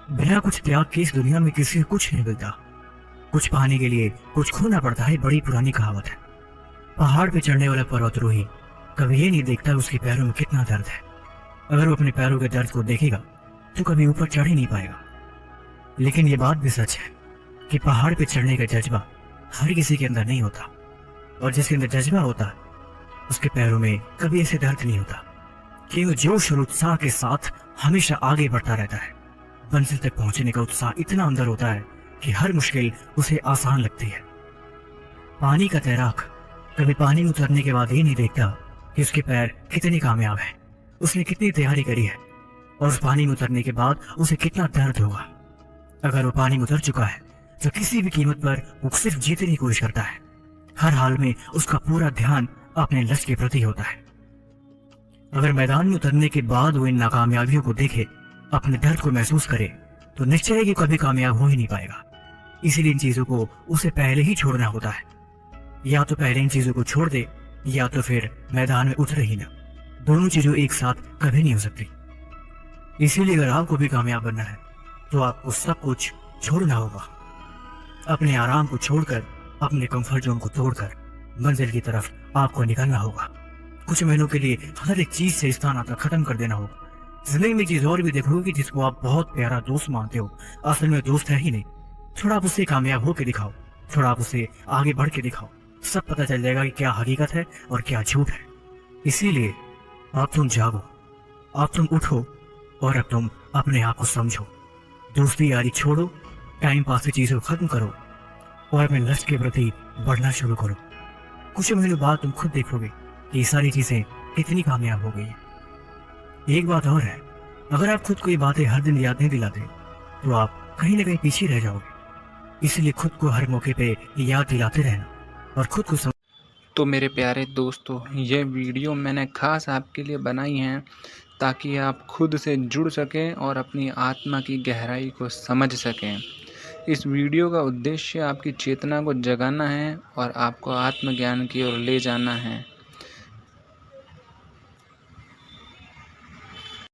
बिना कुछ त्याग के इस दुनिया में किसी से कुछ नहीं मिलता। कुछ पाने के लिए कुछ खोना पड़ता है, बड़ी पुरानी कहावत है। पहाड़ पे चढ़ने वाला पर्वतारोही कभी ये नहीं देखता उसके पैरों में कितना दर्द है। अगर वो अपने पैरों के दर्द को देखेगा तो कभी ऊपर चढ़ ही नहीं पाएगा। लेकिन ये बात भी सच है कि पहाड़ पे चढ़ने का जज्बा हर किसी के अंदर नहीं होता, और जिसके अंदर जज्बा होता है उसके पैरों में कभी ऐसे दर्द नहीं होता, कि वो जोश और उत्साह के साथ हमेशा आगे बढ़ता रहता है। मंजिल तक पहुंचने का उत्साह इतना अंदर होता है कि हर मुश्किल उसे आसान लगती है। पानी का तैराक कभी पानी में उतरने के बाद ये नहीं देखता कि उसके पैर कितने कामयाब हैं, उसने कितनी तैयारी करी है, और उस पानी में उतरने के बाद उसे कितना दर्द होगा। अगर वो पानी में उतर चुका है तो किसी भी कीमत पर वो सिर्फ जीतने की कोशिश करता है। हर हाल में उसका पूरा ध्यान अपने लक्ष्य के प्रति होता है। अगर मैदान में उतरने के बाद वो इन नाकामयाबियों को देखे, अपने दर्द को महसूस करे, तो निश्चय है कि कभी कामयाब हो ही नहीं पाएगा। इसीलिए इन चीजों को उसे पहले ही छोड़ना होता है। या तो पहले इन चीजों को छोड़ दे, या तो फिर मैदान में उतरे ही ना। दोनों चीजों एक साथ कभी नहीं हो सकती। इसीलिए अगर आपको भी कामयाब बनना है तो आपको सब कुछ छोड़ना होगा। अपने आराम को छोड़कर, अपने कंफर्ट जोन को तोड़कर मंजिल की तरफ आपको निकलना होगा। कुछ महीनों के लिए हर एक चीज से स्थान आता खत्म कर देना होगा। जिंदगी में चीज और भी देखोगे जिसको आप बहुत प्यारा दोस्त मानते हो, असल में दोस्त है ही नहीं। थोड़ा आप उससे कामयाब होकर दिखाओ, थोड़ा आप उससे आगे बढ़ के दिखाओ, सब पता चल जाएगा कि क्या हकीकत है और क्या झूठ है। इसीलिए अब तुम जागो, अब तुम उठो, और अब तुम अपने आप को समझो। दोस्ती यारी छोड़ो, टाइम पास की चीजों को खत्म करो, और अपने लक्ष्य के प्रति बढ़ना शुरू करो। कुछ महीनों बाद तुम खुद देखोगे कि ये सारी चीजें कितनी कामयाब हो गई है। एक बात और है, अगर आप खुद को ये बातें हर दिन याद नहीं दिलाते तो आप कहीं ना कहीं पीछे रह जाओगे। इसलिए खुद को हर मौके पे याद दिलाते रहना और खुद को तो मेरे प्यारे दोस्तों, ये वीडियो मैंने खास आपके लिए बनाई है ताकि आप खुद से जुड़ सकें और अपनी आत्मा की गहराई को समझ सकें। इस वीडियो का उद्देश्य आपकी चेतना को जगाना है और आपको आत्मज्ञान की ओर ले जाना है।